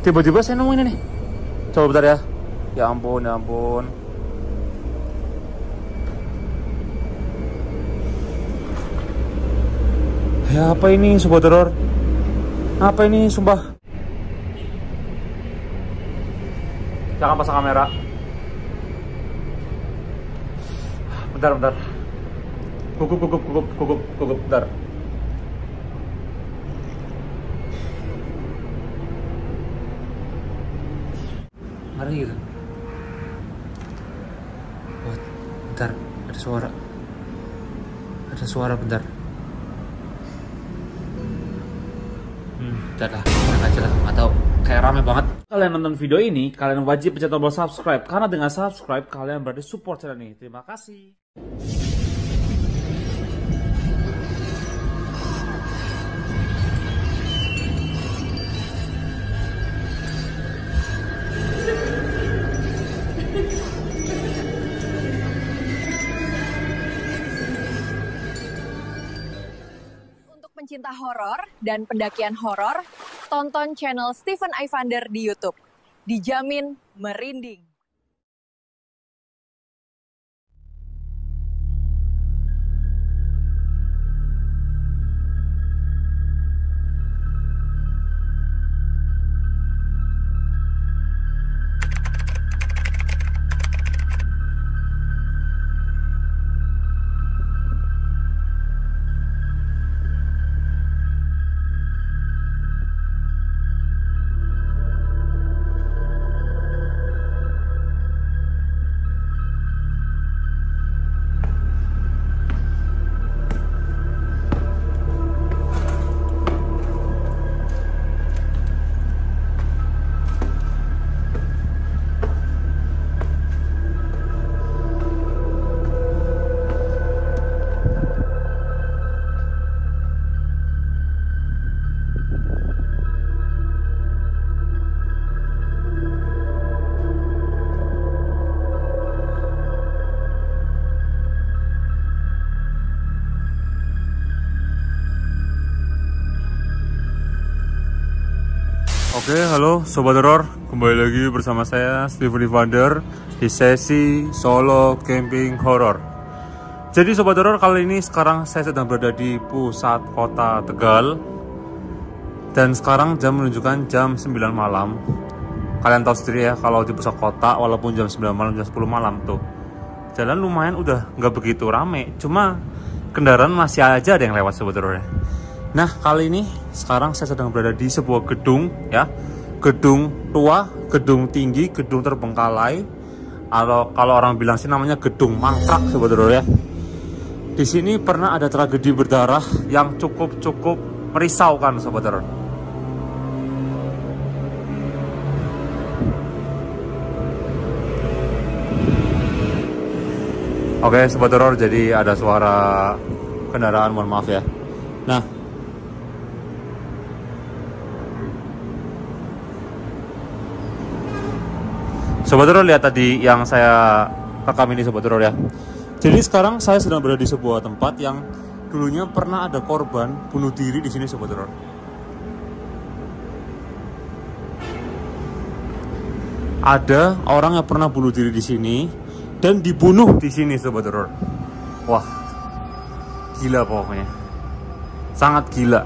Tiba-tiba saya nemu ini nih. Coba bentar ya. Ya ampun, ya ampun. Ya apa ini sobat teror? Apa ini sumpah? Jangan pasang kamera. Bentar. Gugup, bentar. Ngeri gitu. Oh, bentar, ada suara. Ada suara bentar. Bentar lah, enak aja lah, nggak tahu. Kayak rame banget. Kalian nonton video ini, kalian wajib pencet tombol subscribe. Karena dengan subscribe, kalian berarti support channel ini. Terima kasih. Pencinta horor dan pendakian horor, tonton channel Steven Ivander di YouTube. Dijamin merinding. Oke, halo Sobat Teror, kembali lagi bersama saya Steven Ivander di sesi solo camping horror. Jadi Sobat Teror, kali ini sekarang saya sedang berada di pusat kota Tegal. Dan sekarang jam menunjukkan jam 9 malam. Kalian tahu sendiri ya, kalau di pusat kota walaupun jam 9 malam, jam 10 malam tuh jalan lumayan udah nggak begitu rame. Cuma kendaraan masih aja ada yang lewat Sobat Teror ya. Nah, kali ini sekarang saya sedang berada di sebuah gedung ya. Gedung tua, gedung tinggi, gedung terbengkalai. Kalau orang bilang sih namanya gedung mangkrak Sobat Teror ya. Di sini pernah ada tragedi berdarah yang cukup merisaukan Sobat Teror. Oke, Sobat Teror, jadi ada suara kendaraan, mohon maaf ya. Nah, Sobat Teror, lihat tadi yang saya rekam ini Sobat Teror ya. Jadi sekarang saya sedang berada di sebuah tempat yang dulunya pernah ada korban bunuh diri di sini Sobat Teror. Ada orang yang pernah bunuh diri di sini dan dibunuh di sini Sobat Teror. Wah, gila pokoknya. Sangat gila.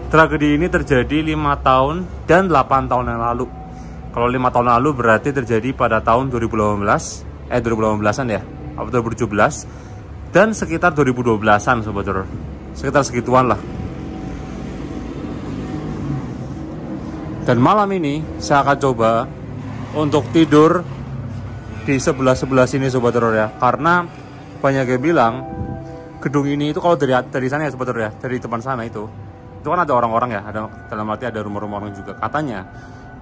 Tragedi ini terjadi 5 tahun dan 8 tahun yang lalu. Kalau 5 tahun lalu berarti terjadi pada tahun 2018-an ya, atau 2017, dan sekitar 2012-an Sobat Teror. Sekitar segituan lah. Dan malam ini saya akan coba untuk tidur di sebelah sini Sobat Teror ya. Karena banyak yang bilang gedung ini itu kalau dari sana ya Sobat Teror ya, dari depan sana itu kan ada orang-orang ya, ada dalam arti ada rumah-rumah orang juga. Katanya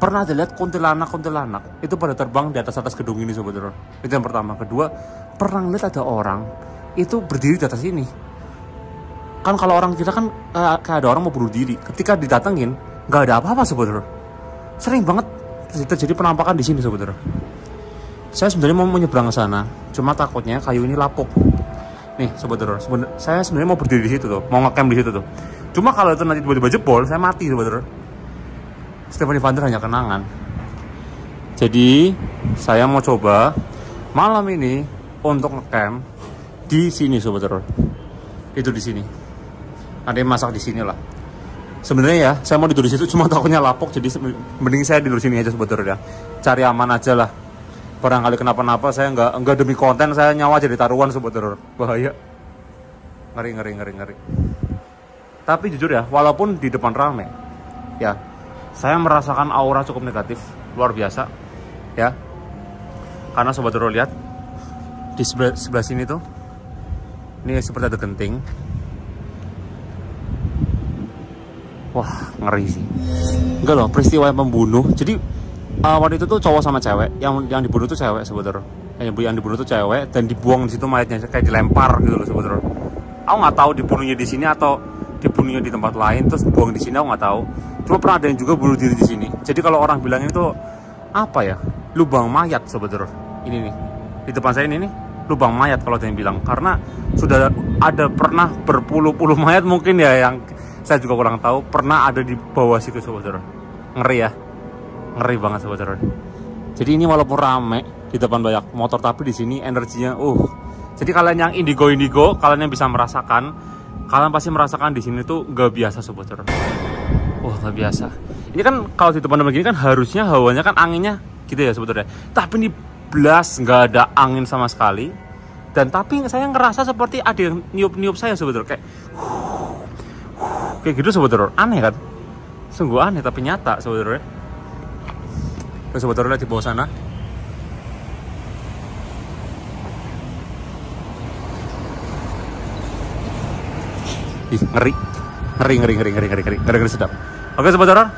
pernah ada lihat kuntilanak itu pada terbang di atas gedung ini Sobat Teror. Itu yang pertama. Kedua, pernah lihat ada orang itu berdiri di atas ini. Kan kalau orang kita kan kayak ada orang mau bunuh diri, ketika didatengin nggak ada apa-apa Sobat Teror. Sering banget terjadi penampakan di sini Sobat Teror. Saya sebenarnya mau menyeberang ke sana, cuma takutnya kayu ini lapuk. Nih Sobat Teror, saya sebenarnya mau berdiri di situ tuh, mau ngecamp di situ tuh. Cuma kalau itu nanti tiba-tiba jebol, saya mati Sobat Teror. Stephen Evander hanya kenangan. Jadi saya mau coba malam ini untuk ngecamp di sini Sobat Horor. Itu di sini. Ada yang masak di sini lah. Sebenarnya ya, saya mau tidur di situ cuma takutnya lapuk, jadi mending saya tidur sini aja Sobat Horor ya. Cari aman aja lah. Barangkali kenapa-napa, saya nggak demi konten, saya nyawa jadi taruhan Sobat Horor. Bahaya. Ngeri. Tapi jujur ya, walaupun di depan rame, ya, saya merasakan aura cukup negatif, luar biasa, ya. Karena Sobat Horor lihat di sebelah sini tuh, ini seperti ada genting. Wah, ngeri sih. Enggak loh, peristiwa yang membunuh. Jadi waktu itu tuh cowok sama cewek, yang dibunuh tuh cewek Sobat Horor. Yang dibunuh tuh cewek dan dibuang di situ mayatnya, kayak dilempar gitu loh Sobat Horor. Aku nggak tahu dibunuhnya di sini atau dibunuhnya di tempat lain terus dibuang di sini, aku nggak tahu. Cuma pernah ada yang juga bunuh diri di sini. Jadi kalau orang bilang itu apa ya, lubang mayat Sobat Horor. Ini nih di depan saya ini nih, lubang mayat kalau ada yang bilang, karena sudah ada pernah berpuluh-puluh mayat mungkin ya, yang saya juga kurang tahu, pernah ada di bawah situ Sobat Horor. Ngeri ya, ngeri banget Sobat Horor. Jadi ini walaupun rame di depan banyak motor, tapi di sini energinya jadi kalian yang indigo, kalian yang bisa merasakan, kalian pasti merasakan di sini tuh nggak biasa Sobat Horor. Nggak biasa. Ini kan kalau di depan begini kan harusnya hawanya kan anginnya gitu ya Sobat Horor. Tapi ini blas nggak ada angin sama sekali. Dan tapi saya ngerasa seperti ada yang niup saya Sobat Horor, kayak gitu Sobat Horor. Aneh kan? Sungguh aneh tapi nyata Sobat Horor. Sobat Horor lihat di bawah sana. Ih, ngeri sedap. Oke Sobat Horor.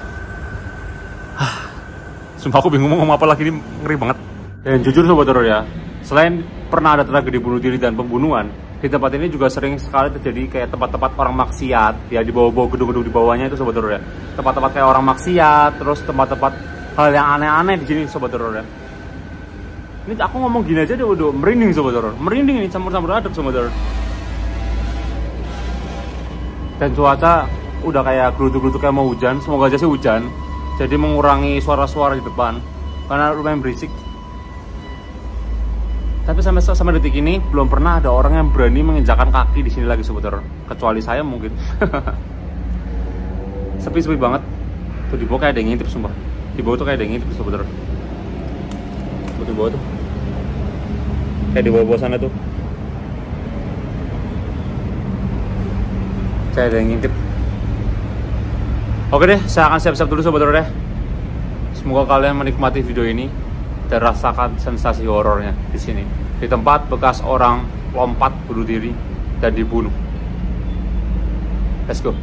Sumpah aku bingung mau ngomong apa lagi, ini ngeri banget. Dan jujur Sobat Horor ya, selain pernah ada tragedi bunuh diri dan pembunuhan, di tempat ini juga sering sekali terjadi kayak tempat-tempat orang maksiat ya, di bawah-bawah gedung-gedung di bawahnya itu Sobat Horor ya. Tempat-tempat kayak orang maksiat, terus tempat-tempat hal yang aneh-aneh di sini Sobat Horor ya. Ini aku ngomong gini aja udah merinding Sobat Horor. Merinding ini campur-campur aduk Sobat Horor. Dan cuaca udah kayak gelutuk-gelutuk kayak mau hujan. Semoga aja sih hujan, jadi mengurangi suara-suara di depan karena lumayan berisik. Tapi sampai detik ini belum pernah ada orang yang berani menginjakan kaki di sini lagi Sobat Horor, kecuali saya mungkin. Sepi banget. Tuh di bawah kayak ada yang ngintip sumpah. Di bawah tuh kayak ada yang ngintip Sobat Horor. Tuh di bawah tuh. Kayak di bawah sana tuh. Kayak ada yang ngintip. Oke deh, saya akan siap-siap dulu Sobat Horor deh. Semoga kalian menikmati video ini dan rasakan sensasi horornya di sini, di tempat bekas orang lompat bunuh diri dan dibunuh. Let's go.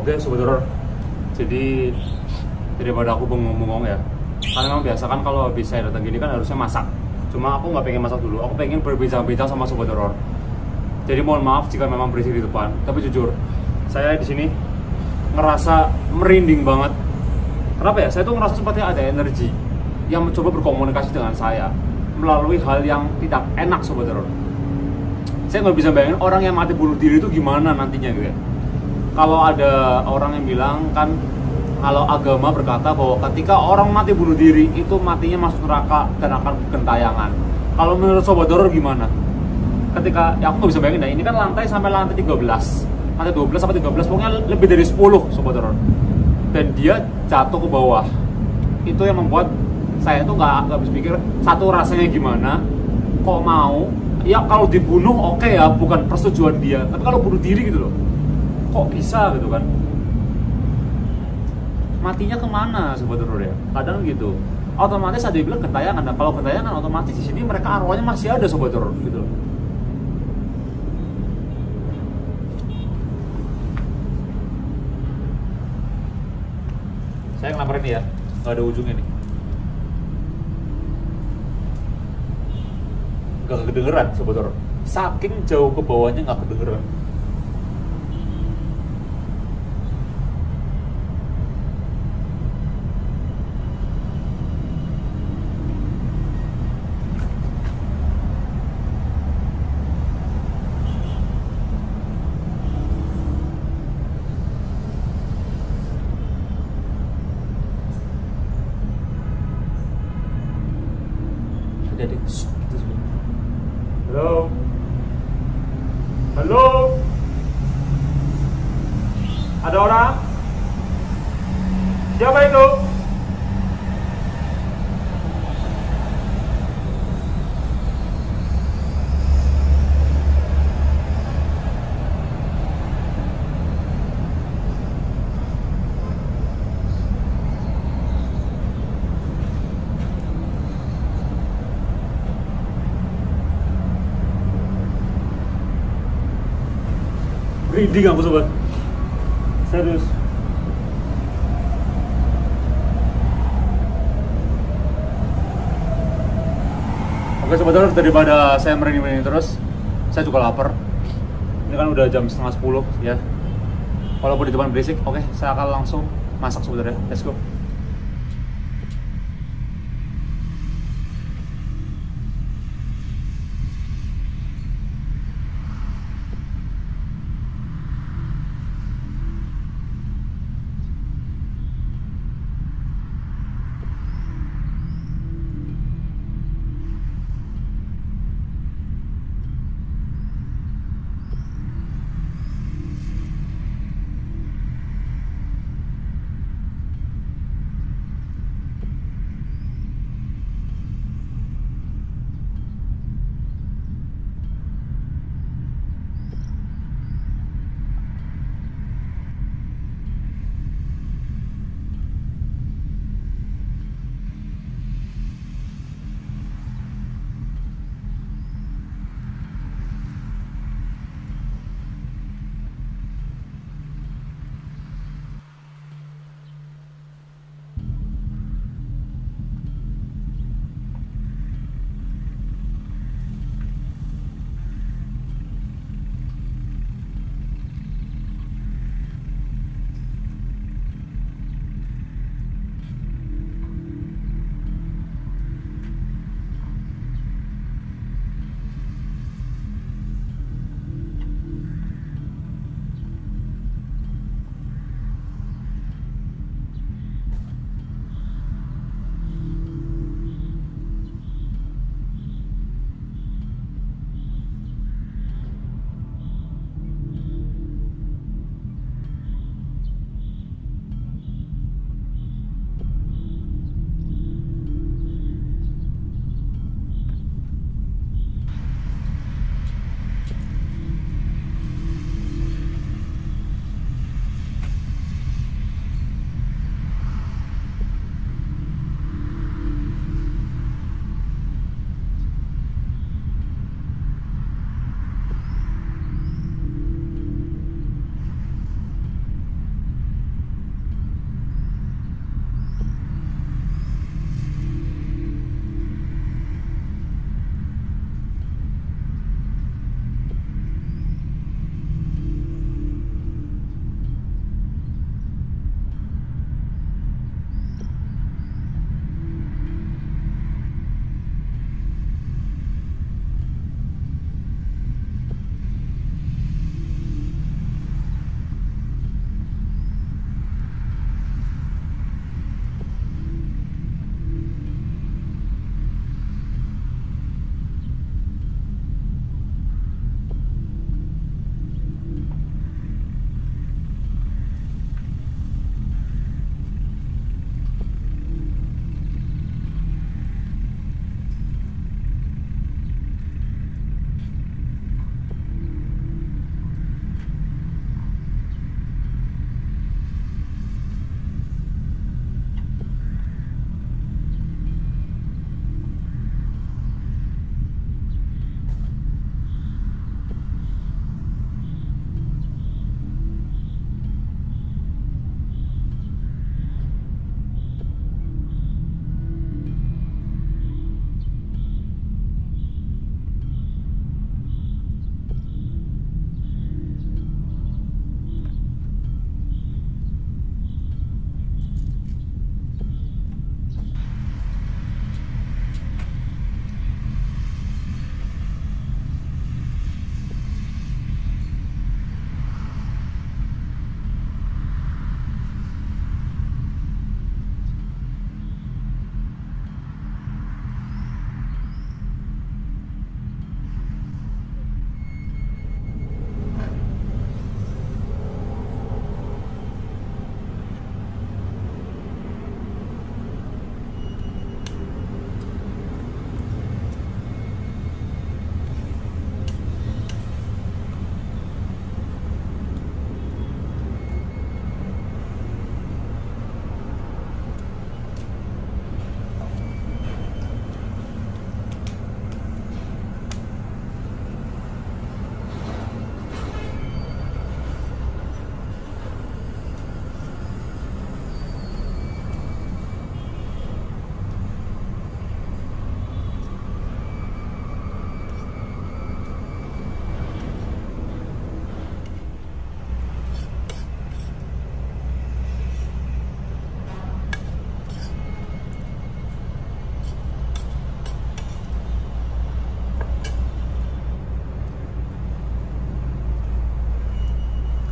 Oke, Sobat Horor. Jadi daripada aku bengong-bengong ya, karena memang biasa kan kalau habis saya datang gini kan harusnya masak. Cuma aku nggak pengen masak dulu, aku pengen berbincang-bincang sama Sobat Horor. Jadi mohon maaf jika memang berisik di depan, tapi jujur saya di sini ngerasa merinding banget. Kenapa ya? Saya tuh ngerasa seperti ada energi yang mencoba berkomunikasi dengan saya melalui hal yang tidak enak, Sobat Horor. Saya nggak bisa bayangin orang yang mati bunuh diri itu gimana nantinya gitu ya. Kalau ada orang yang bilang kan, kalau agama berkata bahwa ketika orang mati bunuh diri itu matinya masuk neraka dan akan gentayangan. Kalau menurut Sobat Horor gimana? Ketika, ya aku nggak bisa bayangin, nah ini kan lantai sampai lantai 13, lantai 12 sampai 13, pokoknya lebih dari 10, Sobat Horor. Dan dia jatuh ke bawah. Itu yang membuat saya tuh nggak bisa pikir, satu rasanya gimana, kok mau, ya kalau dibunuh oke ya, bukan persetujuan dia, tapi kalau bunuh diri gitu loh, kok bisa gitu kan? Matinya kemana, Sobat Horor ya? Kadang gitu. Otomatis ada yang bilang gentayangan. Nah, kalau gentayangan otomatis di sini mereka arwahnya masih ada, Sobat Horor gitu loh. Saya ngelaparin ya, nggak ada ujungnya nih. Nggak kedengeran, Sobat Horor. Saking jauh ke bawahnya nggak kedengeran. Jadi, halo, halo, ada orang? Siapa itu? Merinding aku, Sobat. Serius. Oke, Sobat Horor, daripada saya merinding terus, saya juga lapar. Ini kan udah jam setengah 10 ya. Walaupun di depan berisik, oke, saya akan langsung masak, Sobat Horor ya. Let's go.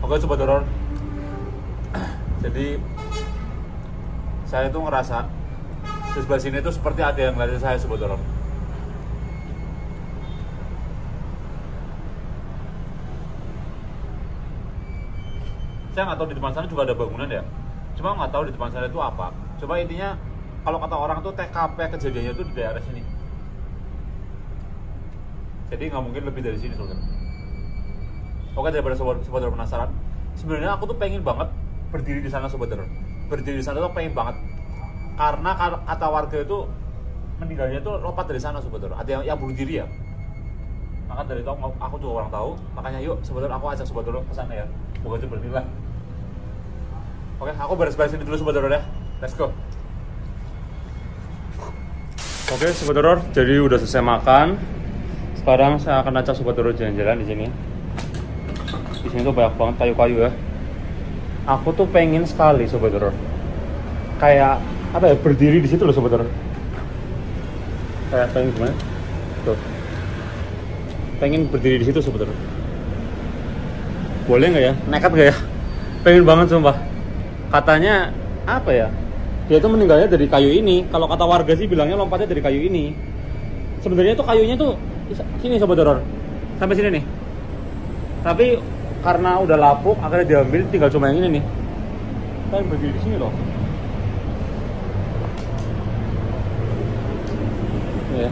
Oke Sobat Horor, jadi saya tuh ngerasa di sebelah sini tuh seperti ada yang ngeliatin saya Sobat Horor. Saya nggak tahu di depan sana juga ada bangunan ya, cuma nggak tahu di depan sana itu apa. Coba intinya kalau kata orang tuh TKP kejadiannya tuh di daerah sini, jadi nggak mungkin lebih dari sini Sobat. Oke, daripada Sobat penasaran, sebenarnya aku tuh pengen banget berdiri di sana Sobat. Berdiri di sana tuh pengen banget, karena kata warga itu meninggalnya tuh lompat dari sana Sobat. Ada yang bunuh diri ya. Maka dari itu aku juga orang tahu, makanya yuk Sobat, aku ajak Sobat ke sana ya. Semoga aja berdirilah. Oke, aku beres-beres ini dulu Sobat ya. Let's go. Oke Sobat, jadi udah selesai makan. Sekarang saya akan ajak Sobat jalan-jalan di sini. Di sini tuh banyak banget kayu-kayu ya. Aku tuh pengen sekali Sobat, kayak apa ya, berdiri di situ loh Sobat. Kayak pengen gimana? Tuh. Pengen berdiri di situ Sobat. Boleh nggak ya? Nekat nggak ya? Pengen banget sumpah. Katanya apa ya? Dia tuh meninggalnya dari kayu ini. Kalau kata warga sih bilangnya lompatnya dari kayu ini. Sebenarnya tuh kayunya tuh sini Sobat, sampai sini nih. Tapi karena udah lapuk, akhirnya diambil, tinggal cuma yang ini nih. Kan berdiri di sini loh. Ya.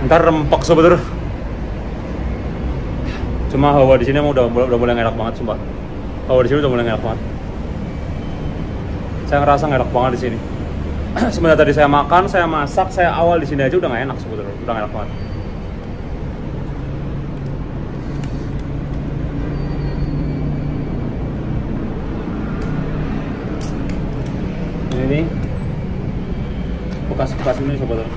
Ntar rempok Sobat. Cuma hawa di sini emang udah mulai enak banget sumpah. Hawa di sini udah mulai enak banget. Saya ngerasa nggak enak banget di sini. Sebenarnya tadi saya makan, saya masak, saya awal di sini aja udah nggak enak sebetulnya, udah nggak enak banget. Ini nih bekas-bekas ini sebetulnya.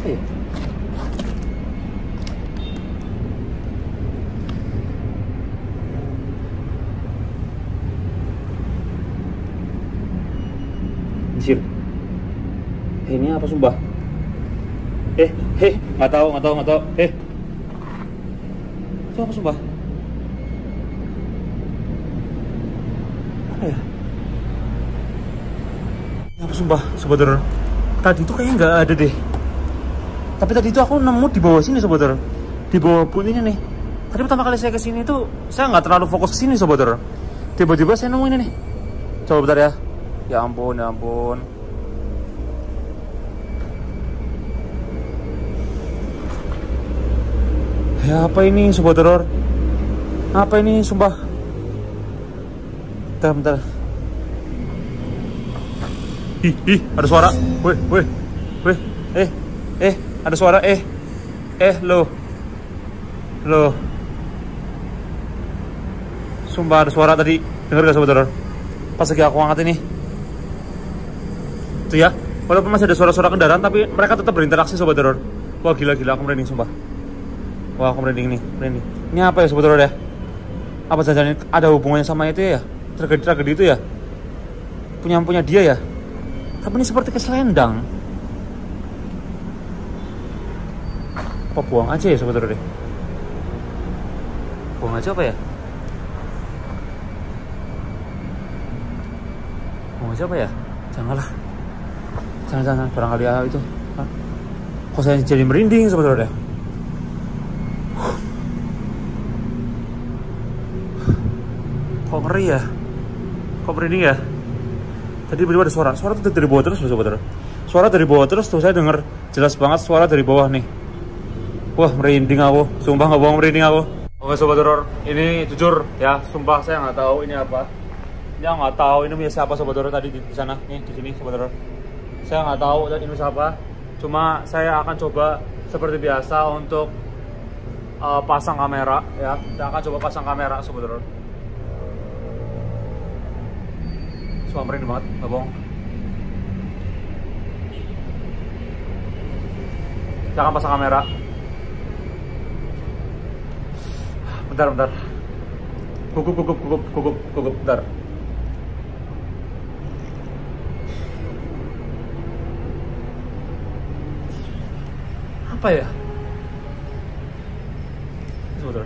Apa ya? Ini apa sumpah? Nggak tahu. Itu apa sumpah? Apa ya? Ini apa sumpah, Sobat? Tadi itu kayaknya nggak ada deh. Tapi tadi itu aku nemu di bawah sini Sobat. Di bawah putihnya nih. Tadi pertama kali saya kesini itu saya nggak terlalu fokus kesini Sobat. Tiba-tiba saya nemu ini nih. Coba bentar ya. Ya ampun. Ya apa ini Sobat Horor? Apa ini sumpah? Bentar. Ih, ada suara. Weh. Ada suara. Loh. Sumpah ada suara tadi. Dengar gak Sobat Horor? Pas lagi aku angkat ini. Tuh ya. Walaupun masih ada suara-suara kendaraan, tapi mereka tetap berinteraksi Sobat Horor. Wah gila, aku merinding sumpah. Wah aku merinding nih. Ini apa ya Sobat Horor ya? Apa jangan-jangan ada hubungannya sama itu ya? Tragedi itu ya? Punya dia ya? Tapi ini seperti keselendang. Apa buang aja ya Sobat Horor deh? Buang aja apa ya? Buang aja apa ya? Janganlah. Jangan barangkali itu. Kok saya jadi merinding Sobat Horor deh? Kok ngeri ya? Kok merinding ya? Tadi tiba-tiba ada suara tuh dari bawah terus loh Sobat. Suara dari bawah terus tuh saya dengar jelas banget suara dari bawah nih. Wah merinding aku, sumpah nggak bohong merinding aku. Oke Sobat Horor, ini jujur ya, sumpah saya nggak tahu ini apa. Saya nggak tahu ini punya siapa Sobat Horor tadi di sana, nih di sini Sobat Horor. Saya nggak tahu ini siapa. Cuma saya akan coba seperti biasa untuk pasang kamera ya. Saya akan coba pasang kamera Sobat Horor. Sumpah merinding banget, nggak bohong. Saya akan pasang kamera. Bentar. Gugup, bentar. Apa ya? Sebentar.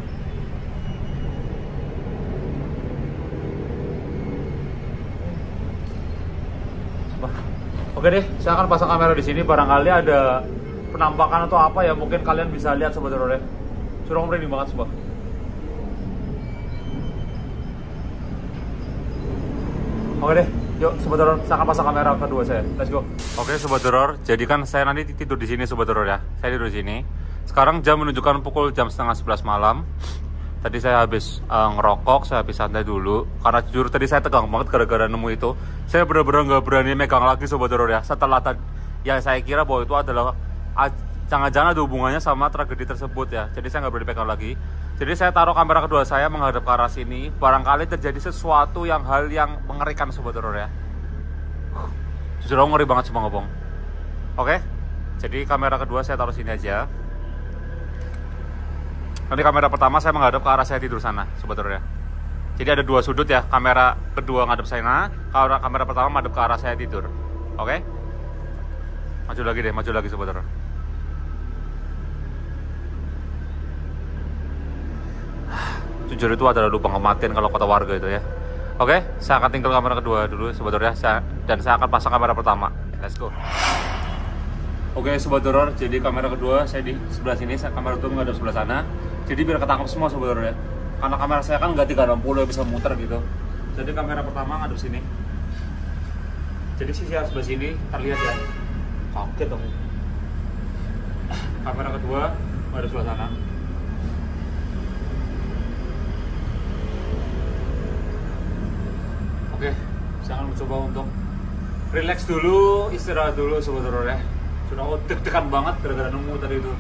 Oke deh, saya akan pasang kamera di sini. Barangkali ada penampakan atau apa ya, mungkin kalian bisa lihat sobat horor ya. Sudah merinding banget sobat. Oke deh, yuk sobat horor, saya akan pasang kamera kedua saya. Let's go. Oke sobat horor, jadi kan saya nanti tidur di sini sobat horor ya. Saya tidur di sini. Sekarang jam menunjukkan pukul jam setengah 11 malam. Tadi saya habis ngerokok, saya habis santai dulu. Karena jujur tadi saya tegang banget gara-gara nemu itu. Saya benar-benar nggak berani megang lagi sobat horor ya. Setelah tadi, ya saya kira bahwa itu adalah jangan-jangan ada hubungannya sama tragedi tersebut ya. Jadi saya nggak berani pegang lagi. Jadi saya taruh kamera kedua saya menghadap ke arah sini. Barangkali terjadi sesuatu hal yang mengerikan sobat horor ya. Jujur aku ngeri banget cuma ngomong. Oke, jadi kamera kedua saya taruh sini aja. Nanti kamera pertama saya menghadap ke arah saya tidur sana, sobat horor ya. Jadi ada dua sudut ya, kamera kedua ngadep sana, kamera pertama menghadap ke arah saya tidur. Oke? Maju lagi sobat horor. Jujur itu adalah lubang kematian kalau kata warga itu ya. Oke, saya akan tinggal kamera kedua dulu sobat horor ya, dan saya akan pasang kamera pertama. Let's go. Oke sobat horor, jadi kamera kedua saya di sebelah sini, kamera kedua menghadap sebelah sana. Jadi biar ketangkap semua sobat horor ya. Karena kamera saya kan nggak 360 bisa muter gitu. Jadi kamera pertama ngadep sini. Jadi sisi sebelah sini terlihat ya. Kaget dong. Kamera kedua menghadap sebelah sana. Oke, saya akan mencoba untuk relax dulu, istirahat dulu sobat horor ya. Sudah deg-degan banget gara-gara nemu tadi itu.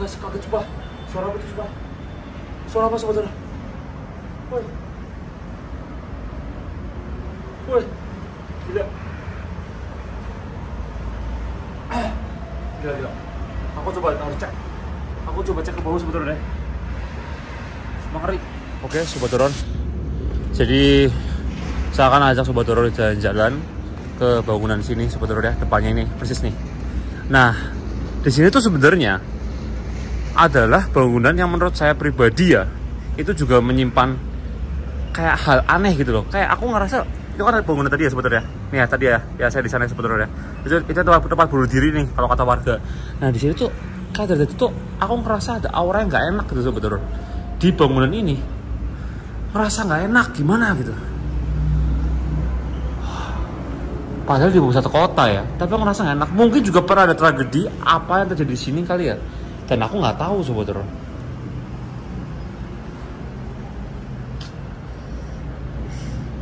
Kaget coba. Suara apa itu coba? Suara apa sobat horor? Woi. Woi. Gila. Gila. Aku coba harus cek. Aku coba cek ke bawah sobat horor deh. Mengeri. Oke, sobat horor. Jadi saya akan ajak sobat horor jalan-jalan ke bangunan sini sobat horor ya, depannya ini persis nih. Nah, di sini tuh sebenarnya adalah bangunan yang menurut saya pribadi ya, itu juga menyimpan kayak hal aneh gitu loh. Kayak aku ngerasa itu kan ada bangunan tadi ya sebetulnya. Nih ya tadi ya saya di sana sebetulnya. Itu tempat bunuh diri nih kalau kata warga. Nah di sini tuh kayak dari itu tuh aku ngerasa ada aura yang nggak enak gitu sebetulnya di bangunan ini. Ngerasa nggak enak gimana gitu. Padahal di pusat kota ya, tapi aku ngerasa nggak enak. Mungkin juga pernah ada tragedi apa yang terjadi di sini kali ya. Dan aku nggak tahu sobat horor.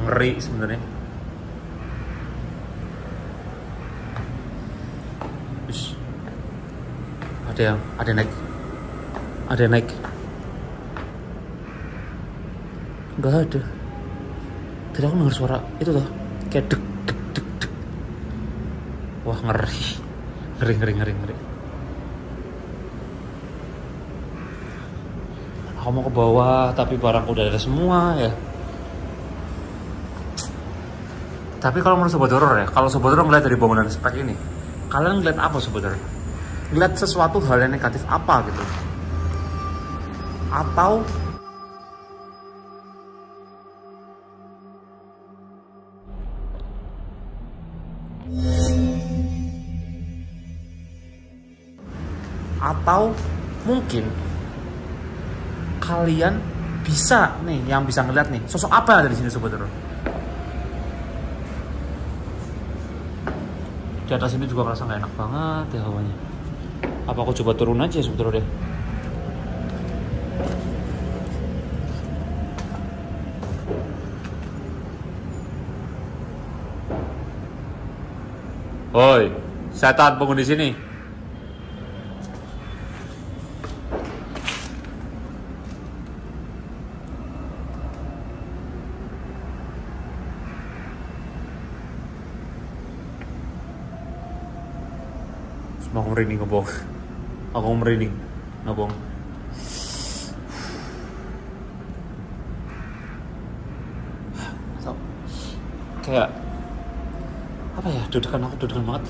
ngeri sebenarnya. Ada naik. Nggak ada. Tadi aku dengar suara itu tuh kayak deg deg deg deg. Wah, ngeri. Aku mau ke bawah tapi barangku udah ada semua ya. Tapi kalau menurut sobat horor ya, kalau sobat horor ngeliat dari bangunan spek ini, kalian ngeliat apa sobat horor? Ngeliat sesuatu hal yang negatif apa gitu? Atau mungkin kalian bisa nih, yang bisa ngeliat nih, sosok apa yang ada di sini sobat horor? Di atas ini juga merasa nggak enak banget ya hawanya. Apa aku coba turun aja sobat horor deh? Hoi, setan penghuni sini. Aku merinding ngebong. Atau kayak apa ya, deg-degan banget.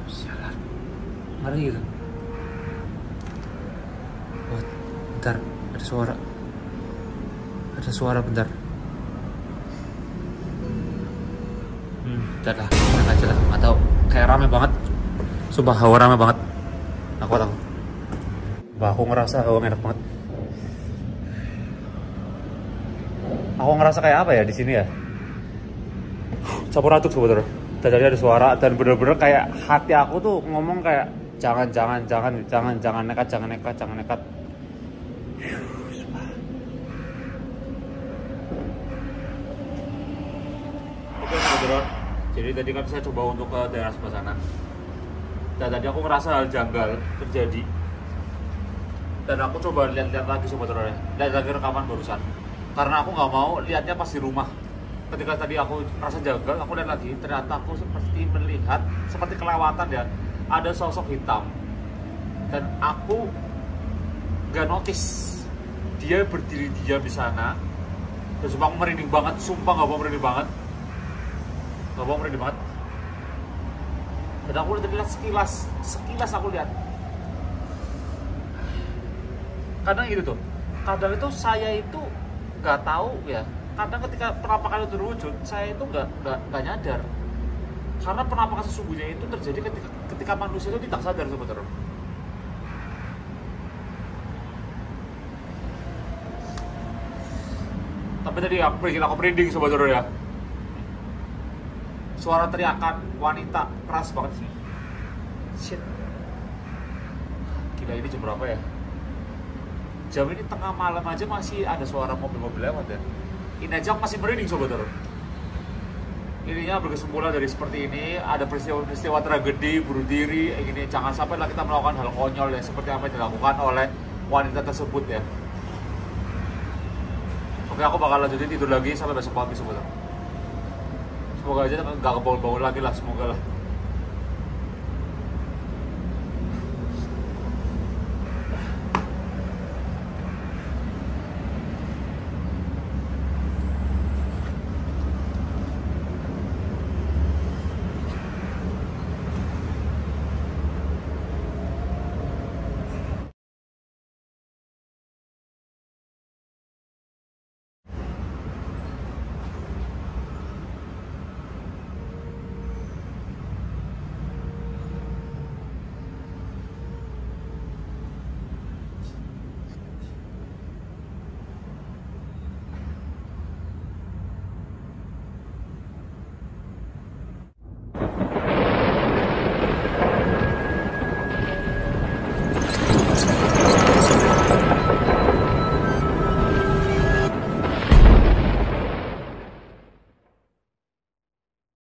Sialan, ngeri gitu. Oh, bentar, ada suara bentar. Bentar lah, tenang aja lah, nggak tahu, kayak rame banget. Sumpah hawa rame banget. Aku tahu. Aku ngerasa hawa enak banget. Aku ngerasa kayak apa ya di sini ya? Campur aduk sebetulnya. Tadi ada suara dan bener-bener kayak hati aku tuh ngomong kayak jangan nekat. Oke sebetulnya. Jadi tadi kan saya coba untuk ke daerah sebelah sana. Dan tadi aku ngerasa hal janggal terjadi. Dan aku coba lihat-lihat lagi sebetulnya. Lihat lagi rekaman barusan. Karena aku nggak mau lihatnya pas di rumah. Ketika tadi aku rasa janggal, aku lihat lagi, ternyata aku seperti kelewatan ya, ada sosok hitam. Dan aku nggak notice dia berdiri diam di sana. Dan sumpah aku merinding banget, nggak mau merinding banget. Dan aku lihat sekilas aku lihat. Kadang gitu tuh, kadang itu saya itu nggak tahu ya. Kadang ketika penampakan itu terwujud, saya itu nggak nyadar. Karena penampakan sesungguhnya itu terjadi ketika manusia itu tidak sadar sebetulnya. Tapi tadi aku merinding sebetulnya ya. Suara teriakan wanita keras banget sih. Shit. Gila, ini jam berapa ya? Jam ini tengah malam aja masih ada suara mobil-mobil lewat ya. Ini aja masih merinding sobat horor. Ininya berkesimpulan dari seperti ini, ada peristiwa tragedi, bunuh diri, ini jangan sampailah kita melakukan hal konyol ya seperti apa yang dilakukan oleh wanita tersebut ya. Oke, aku bakal lanjutin tidur lagi sampai besok pagi sobat horor. Semoga aja nggak kebangun-bangun lagi lah, semoga lah.